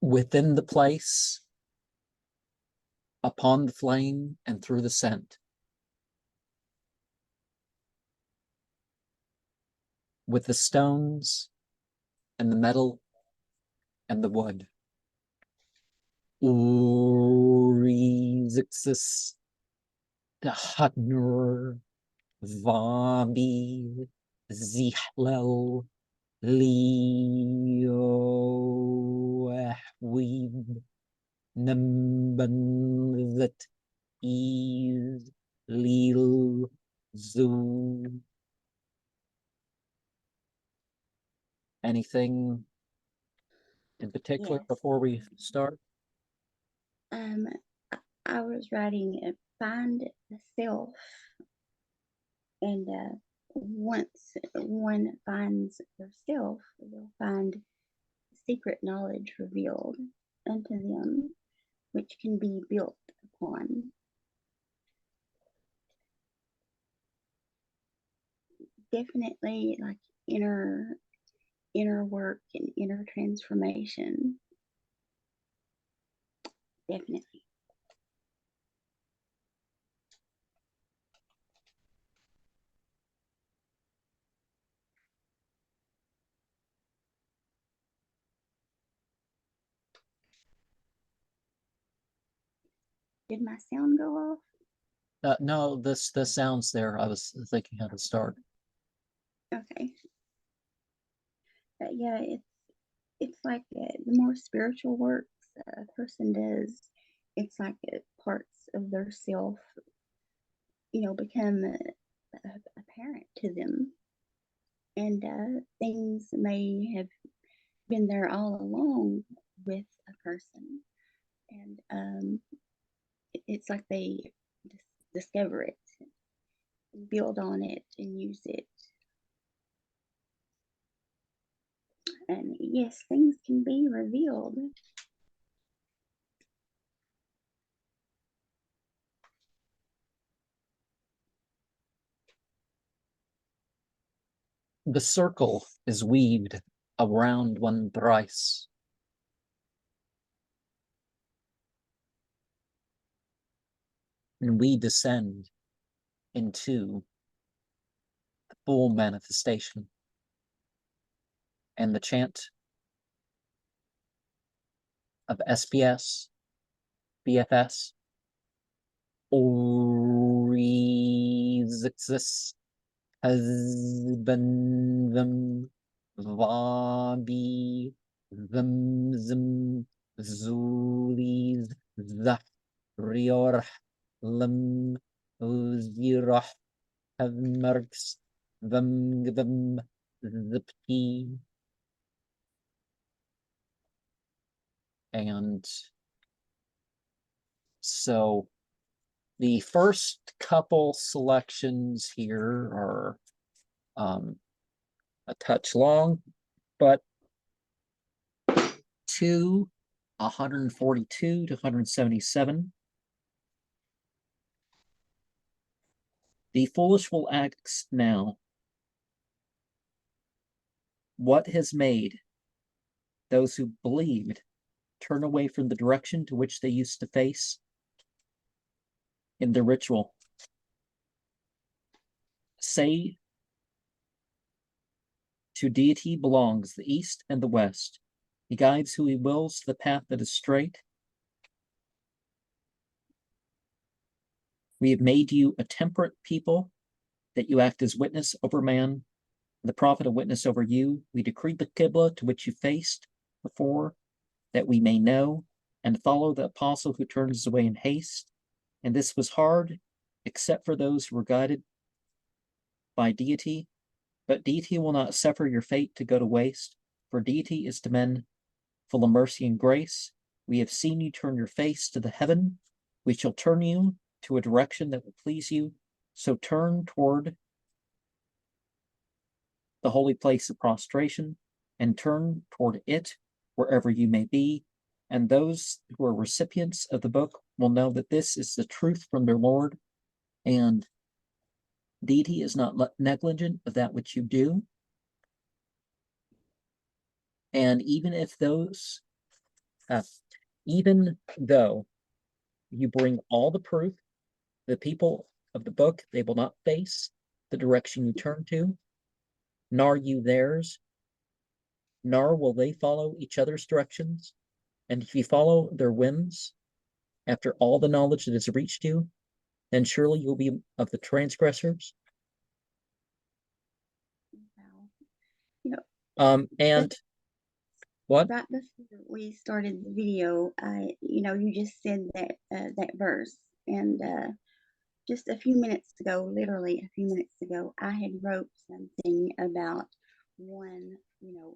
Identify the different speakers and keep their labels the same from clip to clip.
Speaker 1: within the place, upon the flame, and through the scent. With the stones, and the metal, and the wood. Urizixis, the Hudner, Vabi, Zihlel, Leo, Weeb, Numbanzat, Ease, Lil, Zoo. Anything in particular before we start?
Speaker 2: I was writing find the self, and once one finds their self, they'll find secret knowledge revealed unto them, which can be built upon. Definitely like inner work and inner transformation. Definitely. Did my sound go off?
Speaker 1: No, the sound's there. I was thinking how to start.
Speaker 2: Okay. But yeah, it's like the more spiritual works a person does, it's like parts of their self, become apparent to them, and things may have been there all along with a person, and it's like they discover it, build on it, and use it. And yes, things can be revealed.
Speaker 1: The circle is weaved around one thrice. And we descend into the full manifestation. And the chant of SPS, BFS, Orizixis, Husband them, Vabi, them, Zulis, Zah, Rior, Lim, Uzirah, Havmerks, them, Zipti. And so the first couple selections here are a touch long, but 142 to 177. The foolish will ask now, what has made those who believed turn away from the direction to which they used to face in the ritual? Say, to deity belongs the east and the west. He guides who he wills to the path that is straight. We have made you a temperate people, that you act as witness over man, the prophet a witness over you. We decreed the Qibla to which you faced before, that we may know and follow the apostle who turns away in haste. And this was hard, except for those who were guided by deity. But deity will not suffer your fate to go to waste, for deity is to men full of mercy and grace. We have seen you turn your face to the heaven. We shall turn you to a direction that will please you. So turn toward the holy place of prostration, and turn toward it wherever you may be. And those who are recipients of the book will know that this is the truth from their Lord, and deity is not negligent of that which you do. And even if those Even though you bring all the proof, the people of the book, they will not face the direction you turn to, nor you theirs, nor will they follow each other's directions. And if you follow their whims, after all the knowledge that has reached you, then surely you'll be of the transgressors.
Speaker 2: Wow. You know,
Speaker 1: And what?
Speaker 2: right before we started the video, you just said that verse, and just a few minutes ago, literally a few minutes ago, I had wrote something about one,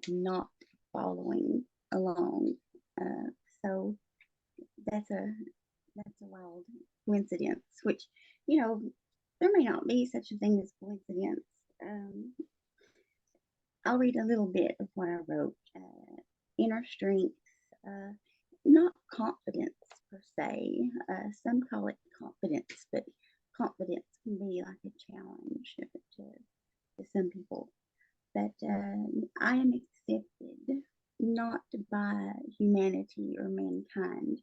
Speaker 2: not following along. So that's a wild coincidence, which, there may not be such a thing as coincidence. I'll read a little bit of what I wrote. Inner strength, uh, not confidence per se. Some call it confidence, but confidence can be like a challenge to some people. But I am accepted not by humanity or mankind,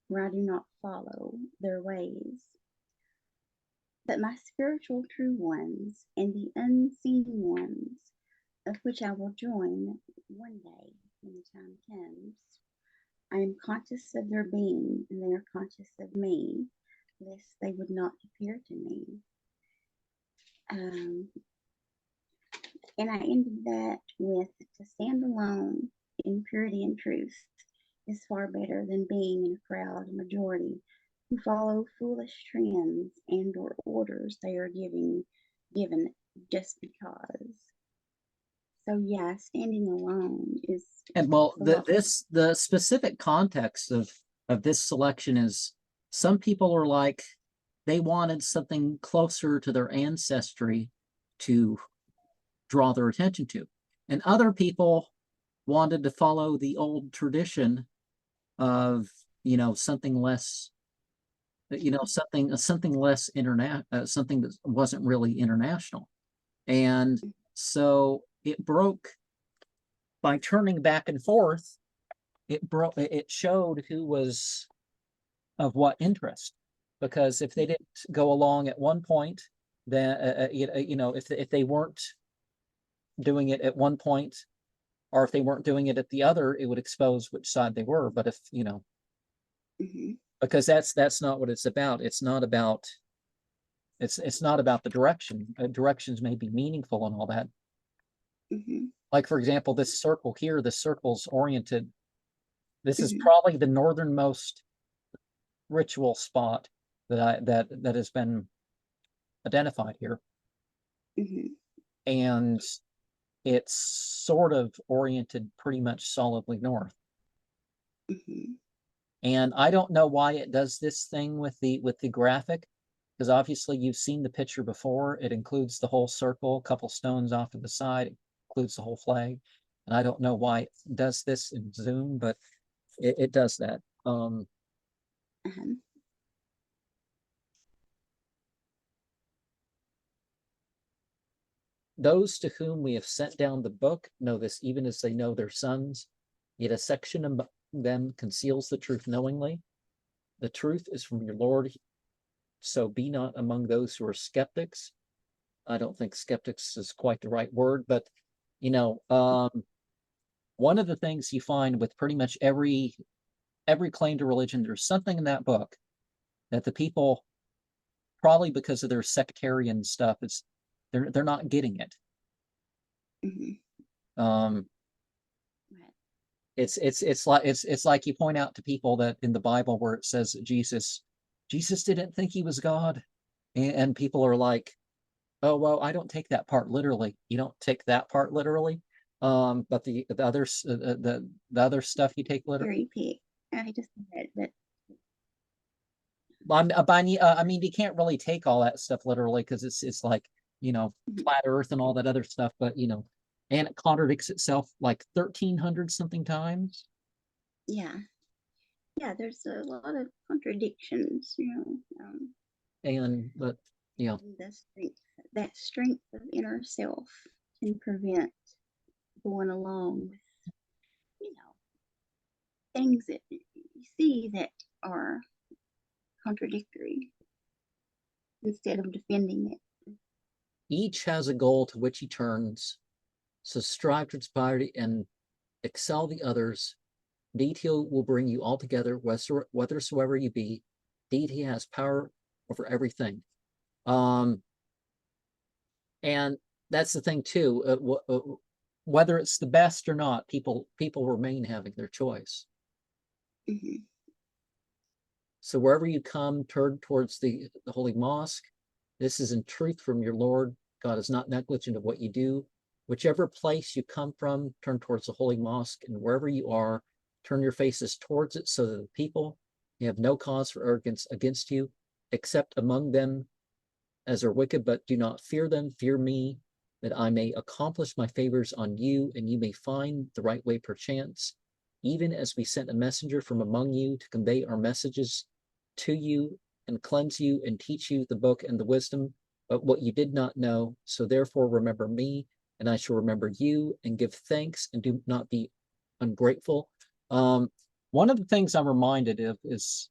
Speaker 2: where I do not follow their ways, but my spiritual true ones and the unseen ones, of which I will join one day when the time comes. I am conscious of their being, and they are conscious of me, lest they would not appear to me. And I ended that with, to stand alone in purity and truth is far better than being in a crowd majority who follow foolish trends and or orders they are given just because. So yeah, standing alone is.
Speaker 1: And well, the specific context of this selection is some people are like they wanted something closer to their ancestry to draw their attention to, and other people wanted to follow the old tradition of something less, something less international, something that wasn't really international, and so it broke by turning back and forth. It showed who was of what interest, because if they didn't go along at one point, then if they weren't doing it at one point, or if they weren't doing it at the other, it would expose which side they were. But if because that's not what it's about. It's not about the direction. Directions may be meaningful and all that. Like, for example, this circle here, the circle's oriented. This is probably the northernmost ritual spot that has been identified here. And it's sort of oriented pretty much solidly north. And I don't know why it does this thing with the graphic, because obviously you've seen the picture before. It includes the whole circle, a couple stones off to the side, it includes the whole flag. And I don't know why it does this in Zoom, but it does that. Those to whom we have sent down the book know this, even as they know their sons. Yet a section of them conceals the truth knowingly. The truth is from your Lord, so be not among those who are skeptics. I don't think skeptics is quite the right word, but one of the things you find with pretty much every claim to religion, there's something in that book that the people, probably because of their sectarian stuff, they're not getting it. It's like you point out to people that in the Bible where it says that Jesus didn't think he was God, and people are like, oh well, I don't take that part literally. You don't take that part literally, but the other stuff you take literally.
Speaker 2: I just said that.
Speaker 1: I mean, you can't really take all that stuff literally, because it's like flat Earth and all that other stuff, but and it contradicts itself like 1,300 something times.
Speaker 2: Yeah, there's a lot of contradictions,
Speaker 1: but
Speaker 2: that strength of inner self can prevent going along with things that you see that are contradictory instead of defending it.
Speaker 1: Each has a goal to which he turns, so strive towards piety and excel the others. Deity will bring you all together, whithersoever you be. Deity has power over everything. And that's the thing too. Whether it's the best or not, people remain having their choice.
Speaker 2: Mm-hmm.
Speaker 1: So wherever you come, turn towards the Holy Mosque. This is in truth from your Lord. God is not negligent of what you do. Whichever place you come from, turn towards the Holy Mosque, and wherever you are, turn your faces towards it, so that the people have no cause for arrogance against you, except among them as are wicked, but do not fear them. Fear me, that I may accomplish my favors on you, and you may find the right way perchance, even as we sent a messenger from among you to convey our messages to you and cleanse you and teach you the book and the wisdom, but what you did not know. So therefore remember me, and I shall remember you, and give thanks, and do not be ungrateful. One of the things I'm reminded of is,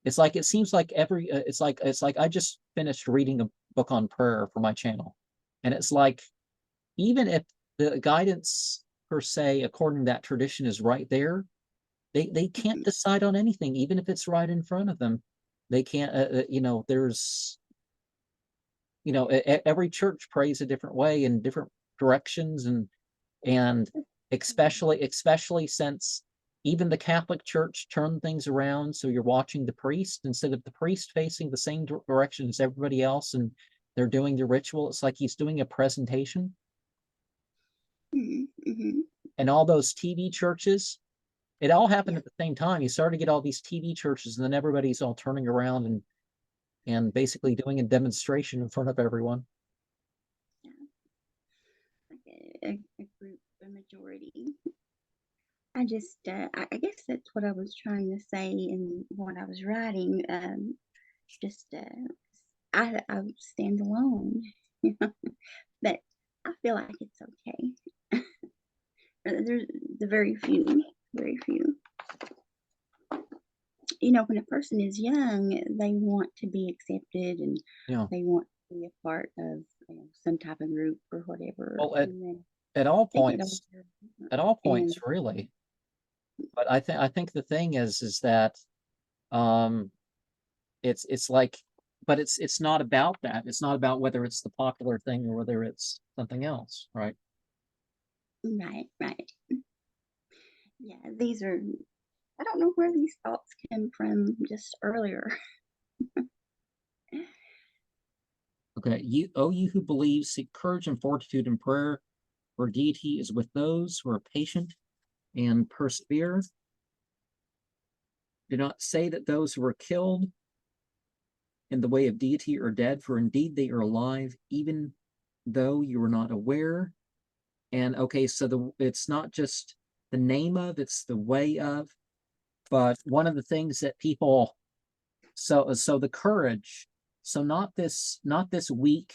Speaker 1: it's like, it seems like it's like I just finished reading a book on prayer for my channel, and it's like, even if the guidance per se according to that tradition is right there, they can't decide on anything, even if it's right in front of them. They can't. There's, every church prays a different way in different directions, and especially since even the Catholic Church turned things around, so you're watching the priest instead of the priest facing the same direction as everybody else, and they're doing the ritual. It's like he's doing a presentation.
Speaker 2: Mm-hmm.
Speaker 1: And all those TV churches, it all happened at the same time. You started to get all these TV churches, and then everybody's all turning around and basically doing a demonstration in front of everyone.
Speaker 2: Like a group, a majority. I just, I guess that's what I was trying to say in what I was writing. I stand alone, but I feel like it's okay. There's the very few. When a person is young, they want to be accepted, and they want to be a part of some type of group or whatever.
Speaker 1: Well, at all points, really. But I think the thing is that it's like, but it's not about that. It's not about whether it's the popular thing or whether it's something else, right?
Speaker 2: Right. Yeah, these are, I don't know where these thoughts came from just earlier.
Speaker 1: Okay, you who believe, seek courage and fortitude in prayer, for deity is with those who are patient and persevere. Do not say that those who are killed in the way of deity are dead, for indeed they are alive, even though you are not aware. And okay, so it's not just the name of, it's the way of. But one of the things that people, so the courage, so not this weak,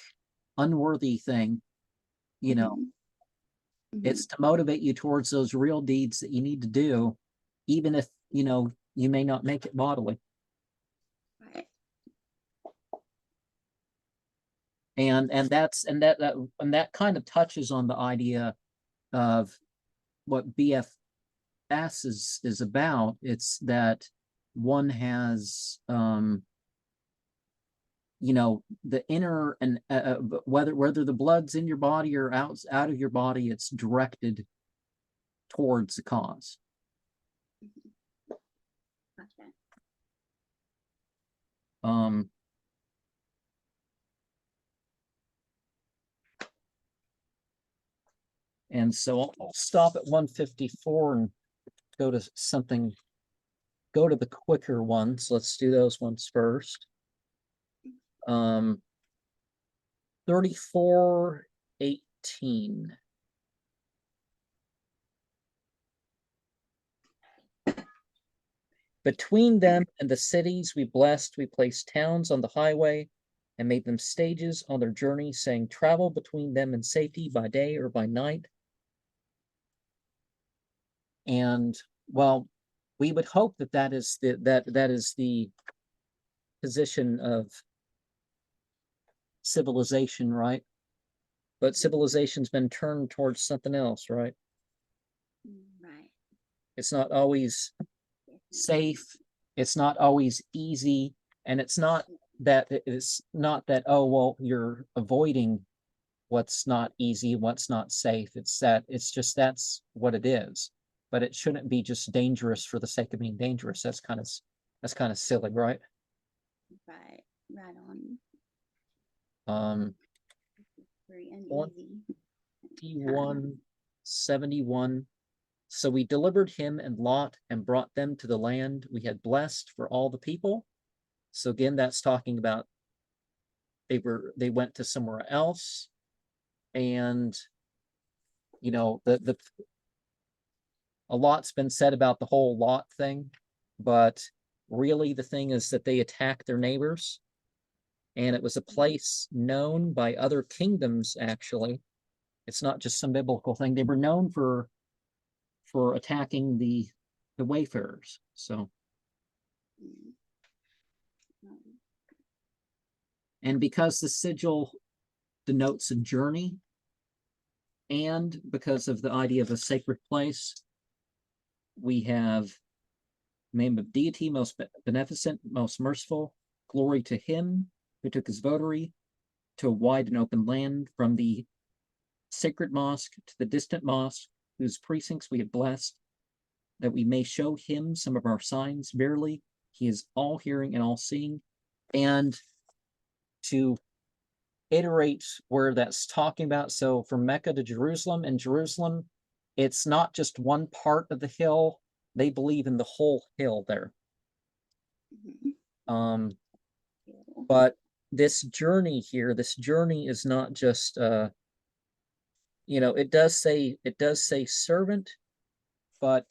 Speaker 1: unworthy thing, it's to motivate you towards those real deeds that you need to do, even if you may not make it bodily.
Speaker 2: Right.
Speaker 1: And that kind of touches on the idea of what BFS is about. It's that one has the inner, and whether the blood's in your body or out of your body, it's directed towards the cause.
Speaker 2: Okay.
Speaker 1: And so I'll stop at 154 and go to the quicker ones. Let's do those ones first. 34:18. Between them and the cities we blessed, we placed towns on the highway and made them stages on their journey, saying, travel between them in safety by day or by night. And well, we would hope that that is the position of civilization, right? But civilization's been turned towards something else, right?
Speaker 2: Right.
Speaker 1: It's not always
Speaker 2: Definitely.
Speaker 1: safe. It's not always easy. And it's not that, oh, well, you're avoiding what's not easy, what's not safe. It's just that's what it is. But it shouldn't be just dangerous for the sake of being dangerous. That's kind of silly, right?
Speaker 2: Right. Right on. Very uneasy.
Speaker 1: 2171. So we delivered him and Lot and brought them to the land we had blessed for all the people. So again, that's talking about they went to somewhere else, and a lot's been said about the whole Lot thing, but really the thing is that they attacked their neighbors, and it was a place known by other kingdoms. Actually, it's not just some biblical thing. They were known for attacking the wayfarers. So, and because the sigil denotes a journey, and because of the idea of a sacred place, we have name of deity, most beneficent, most merciful, glory to him who took his votary to a wide and open land, from the sacred mosque to the distant mosque, whose precincts we have blessed, that we may show him some of our signs. Verily, he is all hearing and all seeing. And to iterate where that's talking about, so from Mecca to Jerusalem, and Jerusalem, it's not just one part of the hill. They believe in the whole hill there. But this journey here, this journey is not just it does say servant, but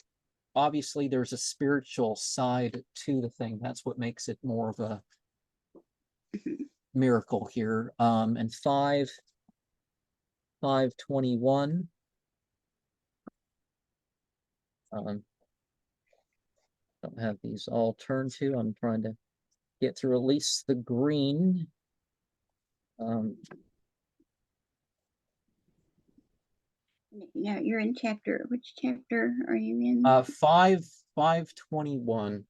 Speaker 1: obviously there's a spiritual side to the thing. That's what makes it more of a miracle here. And 521. Don't have these all turned to. I'm trying to get through at least the green.
Speaker 2: Now you're in which chapter are you in?
Speaker 1: 521.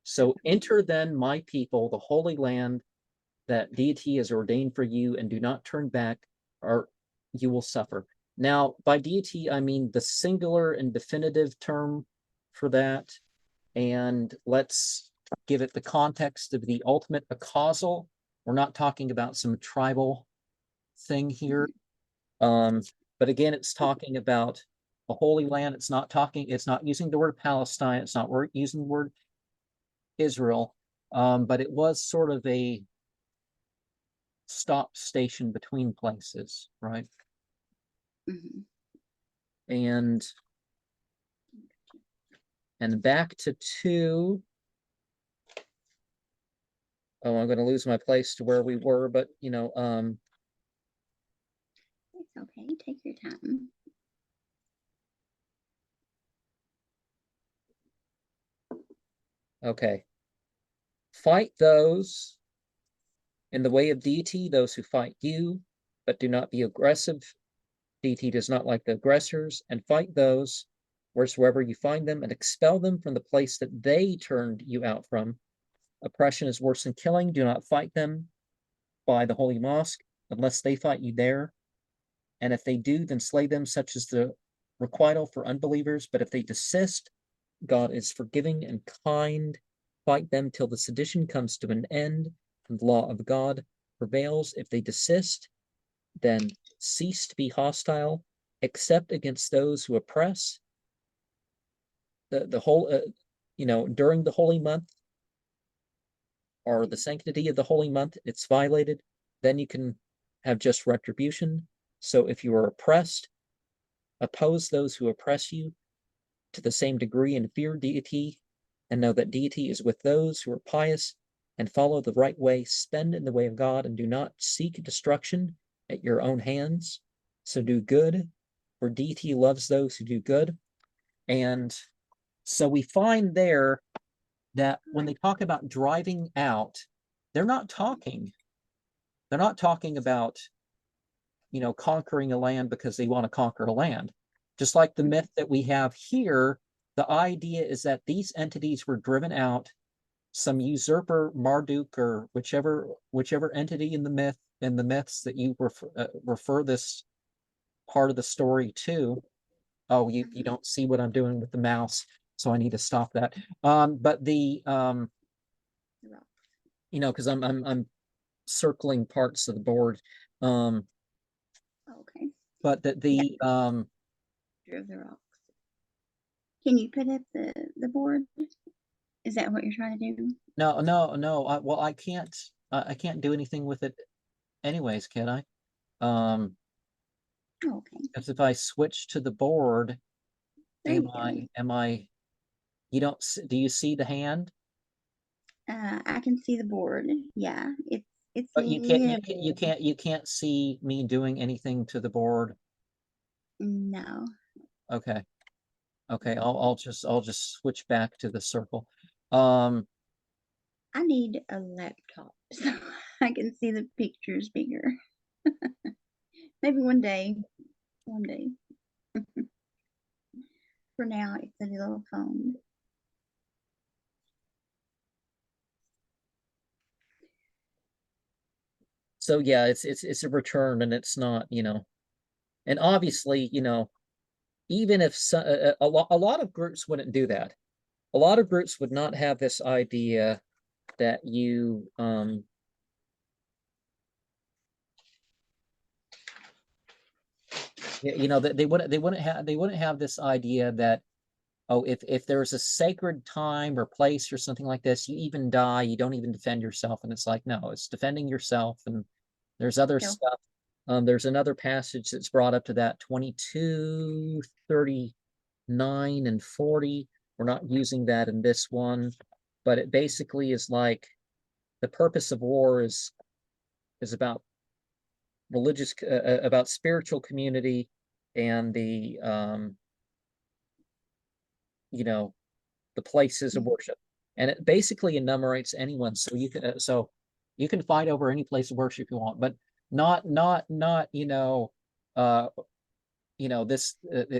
Speaker 1: So enter then, my people, the holy land that deity has ordained for you, and do not turn back, or you will suffer. Now, by deity, I mean the singular and definitive term for that. And let's give it the context of the ultimate, a causal. We're not talking about some tribal thing here. But again, it's talking about a holy land. It's not using the word Palestine. It's not using the word Israel. But it was sort of a stop station between places, right? And back to 2. Oh, I'm going to lose my place to where we were, but
Speaker 2: it's okay. Take your time.
Speaker 1: Okay. Fight those in the way of deity, those who fight you, but do not be aggressive. Deity does not like the aggressors. And fight those wheresoever you find them, and expel them from the place that they turned you out from. Oppression is worse than killing. Do not fight them by the holy mosque unless they fight you there. And if they do, then slay them, such as the requital for unbelievers. But if they desist, God is forgiving and kind. Fight them till the sedition comes to an end, and the law of God prevails. If they desist, then cease to be hostile, except against those who oppress. The whole, during the holy month, or the sanctity of the holy month, it's violated, then you can have just retribution. So if you are oppressed, oppose those who oppress you to the same degree, and fear deity, and know that deity is with those who are pious and follow the right way. Spend in the way of God, and do not seek destruction at your own hands. So do good, for deity loves those who do good. And So we find there that when they talk about driving out, they're not talking about, conquering a land because they want to conquer a land. Just like the myth that we have here, the idea is that these entities were driven out. Some usurper, Marduk, or whichever entity in the myths that you refer this part of the story to. Oh, you don't see what I'm doing with the mouse, so I need to stop that. But because I'm circling parts of the board.
Speaker 2: Okay.
Speaker 1: But the
Speaker 2: Of the rocks. Can you put up the board? Is that what you're trying to do?
Speaker 1: no. Well, I can't do anything with it anyways, can I?
Speaker 2: Okay.
Speaker 1: Because if I switch to the board,
Speaker 2: There you go.
Speaker 1: am I? You don't do you see the hand?
Speaker 2: I can see the board. Yeah, it's a
Speaker 1: But
Speaker 2: little.
Speaker 1: you can't see me doing anything to the board.
Speaker 2: No.
Speaker 1: Okay. Okay, I'll just switch back to the circle. Um,
Speaker 2: I need a laptop so I can see the pictures bigger. Maybe one day. One day. For now, it's a little phone.
Speaker 1: so yeah, it's a return, and it's not, and obviously, even if a lot of groups wouldn't do that. A lot of groups would not have this idea that that they wouldn't have this idea that, oh, if there's a sacred time or place or something like this, you even die, you don't even defend yourself. And it's like, no, it's defending yourself. And there's other
Speaker 2: So,
Speaker 1: stuff. There's another passage that's brought up to that 22, 39, and 40. We're not using that in this one, but it basically is like the purpose of war is about about spiritual community and you know, the places of worship, and it basically enumerates anyone. So you can fight over any place of worship you want, but not uh this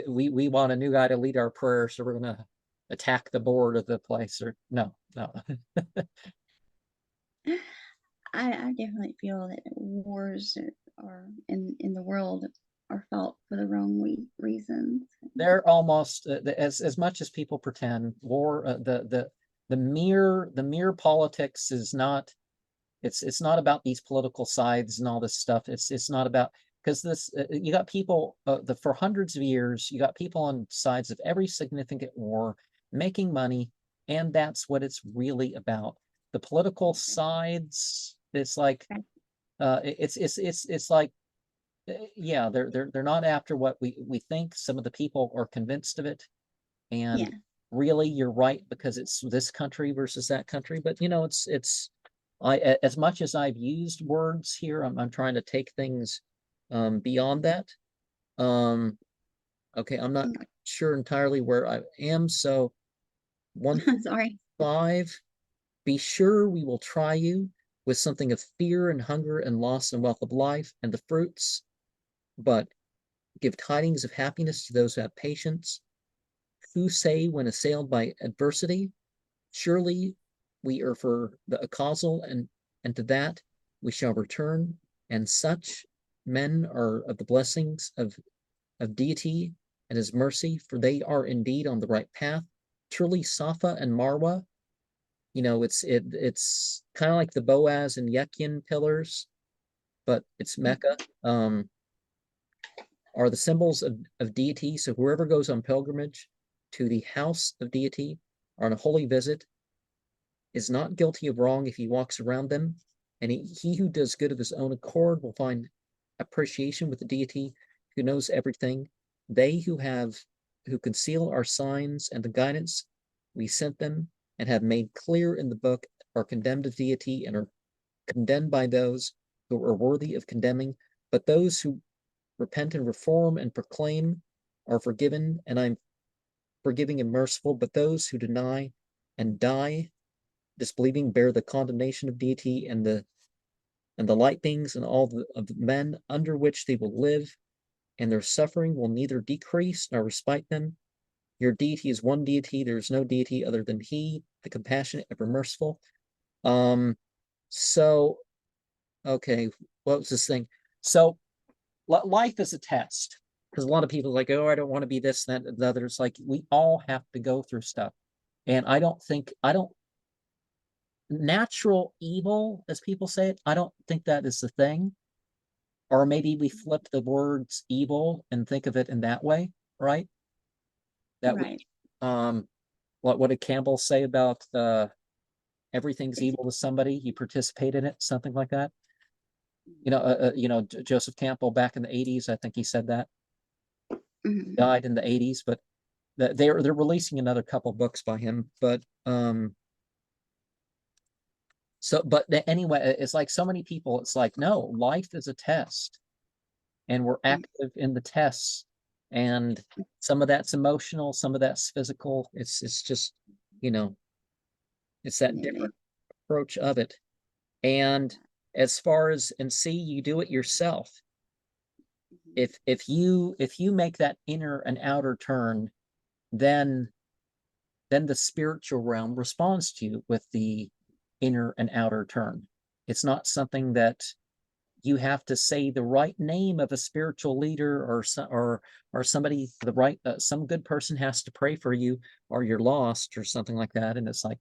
Speaker 1: we want a new guy to lead our prayer, so we're gonna attack the board of the place, or no.
Speaker 2: I definitely feel that wars are in the world are fought for the wrong reasons.
Speaker 1: They're almost as much as people pretend war, the mere politics is not. It's not about these political sides and all this stuff. It's not about, because this you got people for hundreds of years. You got people on sides of every significant war making money, and that's what it's really about. The political sides. It's like it's like yeah, they're not after what we think. Some of the people are convinced of it,
Speaker 2: Yeah.
Speaker 1: and really you're right, because it's this country versus that country. But it's as much as I've used words here, I'm trying to take things beyond that. um okay, I'm not sure entirely where I am. So
Speaker 2: Sorry.
Speaker 1: 1-5, be sure we will try you with something of fear and hunger and loss and wealth of life and the fruits, but give tidings of happiness to those who have patience, who say when assailed by adversity, surely we are for the causal, and to that we shall return. And such men are of the blessings of deity and his mercy, for they are indeed on the right path. Truly, Safa and Marwa, it's kind of like the Boaz and Yekin pillars, but it's Mecca. Are the symbols of deity. So whoever goes on pilgrimage to the house of deity or on a holy visit is not guilty of wrong if he walks around them. And he who does good of his own accord will find appreciation with the deity who knows everything. They who conceal our signs and the guidance we sent them and have made clear in the book are condemned of deity and are condemned by those who are worthy of condemning. But those who repent and reform and proclaim are forgiven, and I'm forgiving and merciful, but those who deny and die disbelieving bear the condemnation of deity and the light beings and all of the men under which they will live, and their suffering will neither decrease nor respite them. Your deity is one deity. There is no deity other than He, the compassionate, ever merciful. So, okay, what was this thing? So, life is a test, because a lot of people are like, oh, I don't want to be this, that, and the other. It's like we all have to go through stuff, and I don't natural evil, as people say it, I don't think that is the thing. Or maybe we flip the words evil and think of it in that way, right? That
Speaker 2: right.
Speaker 1: What did Campbell say about everything's evil to somebody? You participate in it, something like that. Joseph Campbell back in the 80s, I think he said that. Died in the 80s, but they're releasing another couple books by him. But anyway, it's like so many people, it's like, no, life is a test, and we're active in the tests, and some of that's emotional, some of that's physical. It's just, it's that different approach of it. And as far as, and see, you do it yourself. If you make that inner and outer turn, then the spiritual realm responds to you with the inner and outer turn. It's not something that you have to say the right name of a spiritual leader or somebody, the right some good person has to pray for you, or you're lost or something like that. And it's like,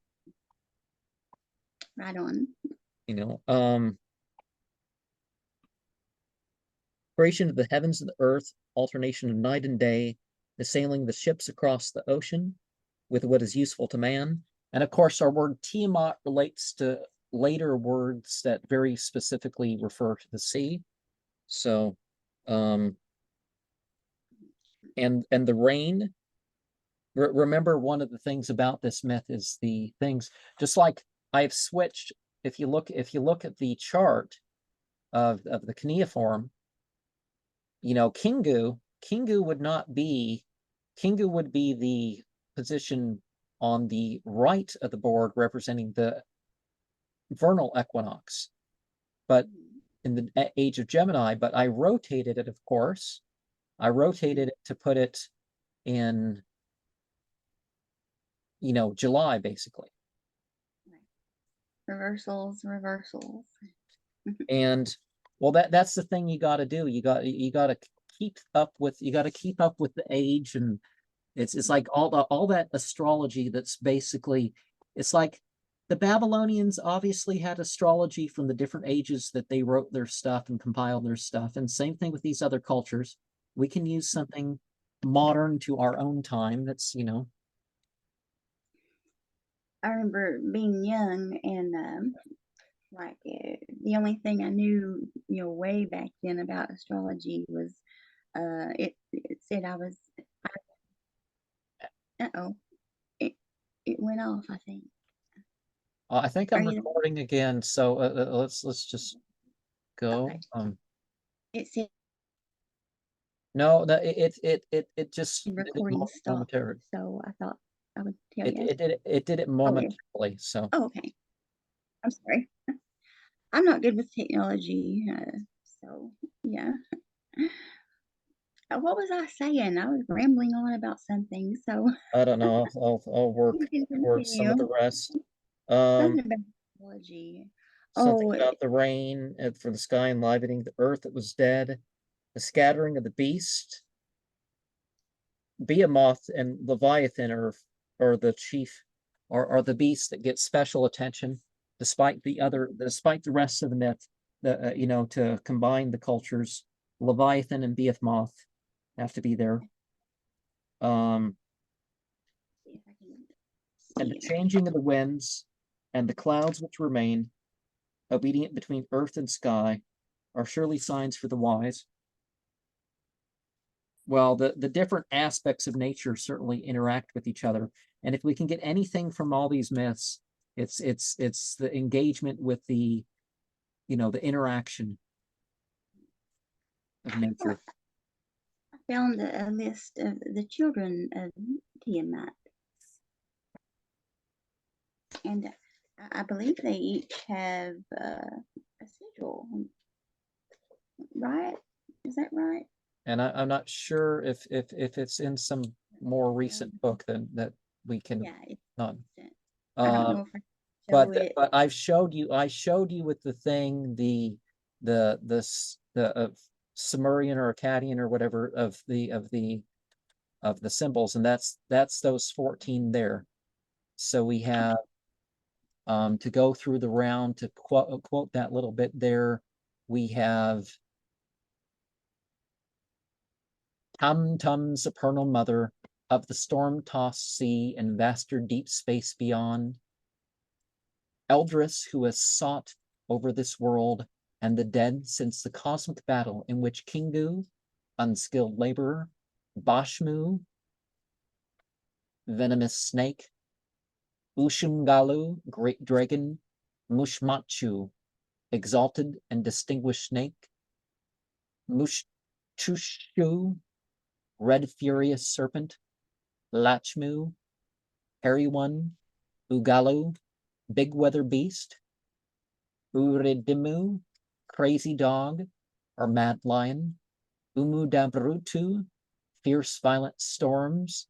Speaker 2: right on.
Speaker 1: Creation of the heavens and the earth, alternation of night and day, the sailing the ships across the ocean with what is useful to man. And of course, our word Tiamat relates to later words that very specifically refer to the sea. So, and the rain. Remember, one of the things about this myth is the things, just like I've switched. If you look at the chart of the cuneiform, Kingu would be the position on the right of the board representing the vernal equinox, but in the age of Gemini. But I rotated it, of course. I rotated it to put it in, July, basically.
Speaker 2: Reversals.
Speaker 1: And well, that's the thing you got to do. You got to keep up with the age, and it's like all that astrology that's basically, it's like the Babylonians obviously had astrology from the different ages that they wrote their stuff and compiled their stuff. And same thing with these other cultures. We can use something modern to our own time. That's,
Speaker 2: I remember being young and the only thing I knew, way back then about astrology was it said I was. It went off, I think.
Speaker 1: I think I'm recording again. So let's just go.
Speaker 2: Okay. It said
Speaker 1: no, it just
Speaker 2: recording stopped. So I thought I would tell you.
Speaker 1: It did it momentarily. So.
Speaker 2: Oh, okay. I'm sorry. I'm not good with technology, so yeah. What was I saying? I was rambling on about something. So
Speaker 1: I don't know. I'll work towards some of the rest.
Speaker 2: Something about technology.
Speaker 1: Something about the rain for the sky enlivening the earth that was dead, the scattering of the beast. Behemoth and Leviathan are the chief, are the beasts that get special attention, despite the rest of the myth. To combine the cultures, Leviathan and Behemoth have to be there. And the changing of the winds and the clouds which remain, obedient between earth and sky, are surely signs for the wise. Well, the different aspects of nature certainly interact with each other. And if we can get anything from all these myths, it's the engagement with the interaction of nature.
Speaker 2: I found a list of the children of Tiamat. And I believe they each have a sigil, right? Is that right?
Speaker 1: And I'm not sure if it's in some more recent book than that we can
Speaker 2: Yeah, it's
Speaker 1: not.
Speaker 2: I don't know if I show it.
Speaker 1: But I showed you with the thing the Sumerian or Akkadian or whatever of the symbols, and that's those 14 there. So we have to go through the round to quote that little bit there. We have Tum, supernal mother of the storm-tossed sea and vaster deep space beyond. Eldris, who has sought over this world and the dead since the cosmic battle in which Kingu, unskilled laborer, Bashmu, venomous snake, Ushumgalu, great dragon, Mushmachu, exalted and distinguished snake, Mushchushu, red furious serpent, Lachmu, hairy one, Ugalu, big weather beast, Uridimu, crazy dog, or mad lion, Umudabrutu, fierce violent storms,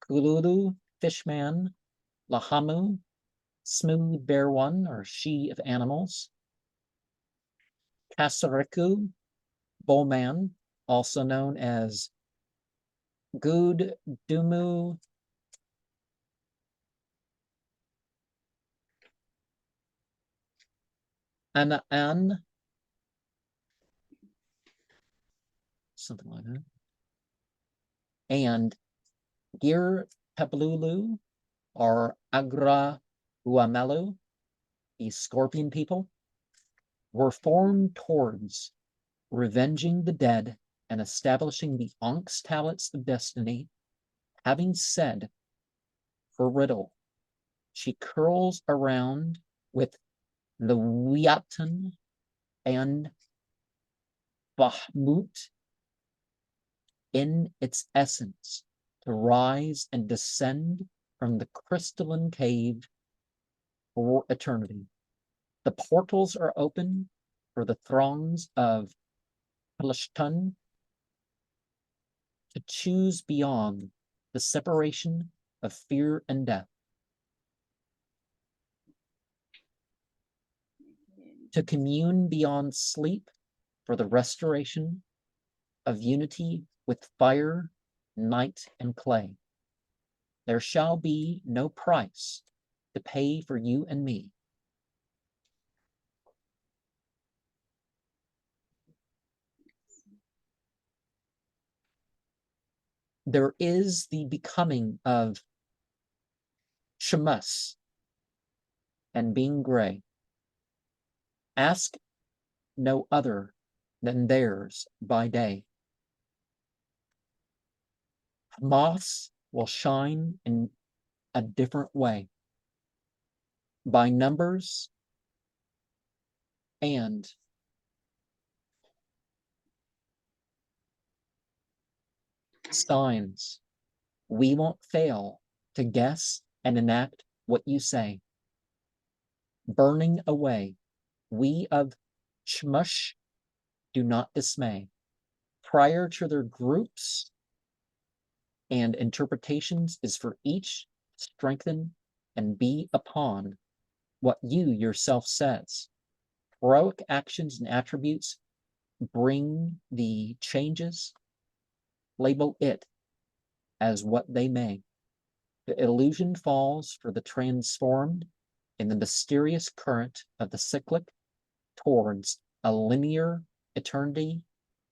Speaker 1: Kululu, fishman, Lahamu, smooth bear one, or she of animals, Kasariku, bowman, also known as Good Dumu An, something like that, and Gir Peplulu, or Agra Uamelu, these scorpion people, were formed towards revenging the dead and establishing the Ankh's tablets of destiny. Having said her riddle, she curls around with the Wiatan and Bahmut in its essence to rise and descend from the crystalline cave for eternity. The portals are open for the throngs of Paleshtun to choose beyond the separation of fear and death, to commune beyond sleep for the restoration of unity with fire, night, and clay. There shall be no price to pay for you and me. There is the becoming of Shemus and being gray. Ask no other than theirs by day. Moths will shine in a different way, by numbers and signs. We won't fail to guess and enact what you say. Burning away, we of Shmush do not dismay. Prior to their groups and interpretations is for each strengthen and be upon what you yourself says. Heroic actions and attributes bring the changes, label it as what they may. The illusion falls for the transformed in the mysterious current of the cyclic towards a linear eternity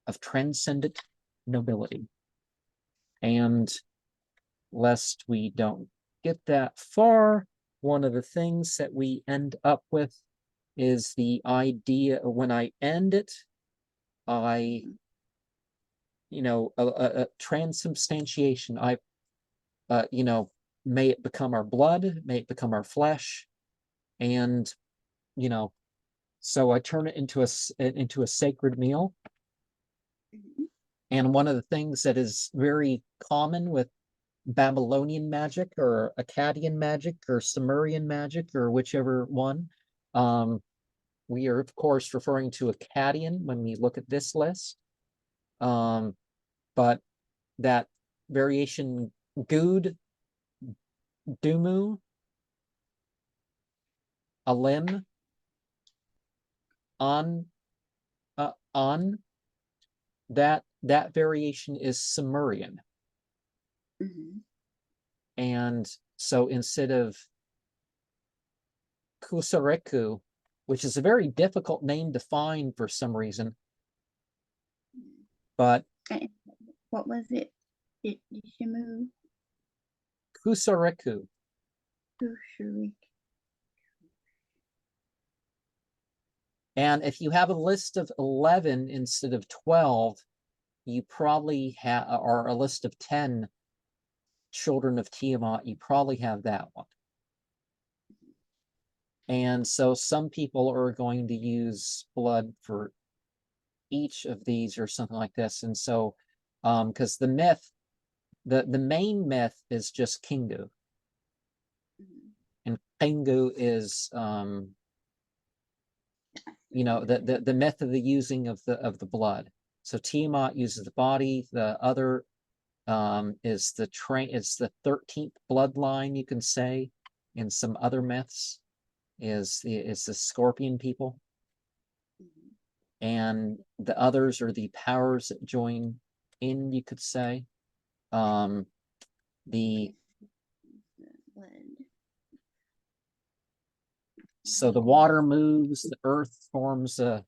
Speaker 1: of transcendent nobility. And lest we don't get that far, one of the things that we end up with is the idea when I end it, I, a transubstantiation. May it become our blood, may it become our flesh, and so I turn it into a sacred meal. And one of the things that is very common with Babylonian magic or Akkadian magic or Sumerian magic or whichever one. We are, of course, referring to Akkadian when we look at this list. But that variation Gud, Dumu, Alim, on, that variation is Sumerian. And so instead of Kusareku, which is a very difficult name to find for some reason, but
Speaker 2: what was it? Shimu?
Speaker 1: Kusareku. And if you have a list of 11 instead of 12, you probably have, or a list of 10 children of Tiamat, you probably have that one. And so some people are going to use blood for each of these or something like this. And so, because the myth, the main myth is just Kingu. And Kingu is, you know, the myth of the using of the blood. So Tiamat uses the body. The other is the it's the 13th bloodline, you can say, in some other myths, is the scorpion people. And the others are the powers that join in, you could say. So the water moves, the earth forms a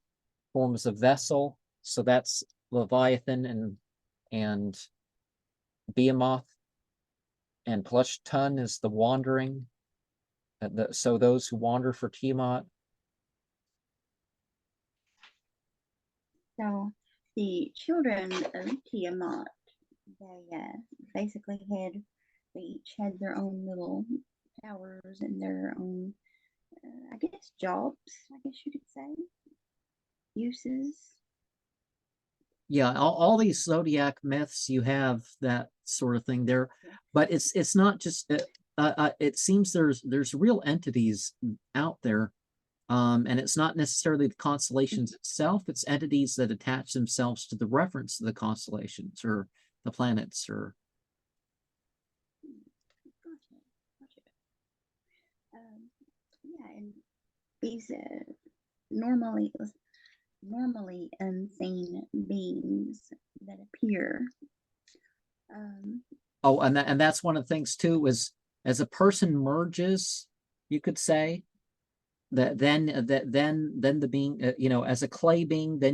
Speaker 1: vessel. So that's Leviathan and Behemoth, and Plush-Tun is the wandering. So those who wander for Tiamat.
Speaker 2: So the children of Tiamat, they basically they each had their own little powers and their own, I guess, jobs, I guess you could say, uses.
Speaker 1: Yeah, all these zodiac myths, you have that sort of thing there, but it's not just. It seems there's real entities out there, and it's not necessarily the constellations itself. It's entities that attach themselves to the reference of the constellations or the planets or.
Speaker 2: Yeah, and these normally unseen beings that appear.
Speaker 1: Oh, and that's one of the things too, is as a person merges, you could say, that then the being, you know, as a clay being, then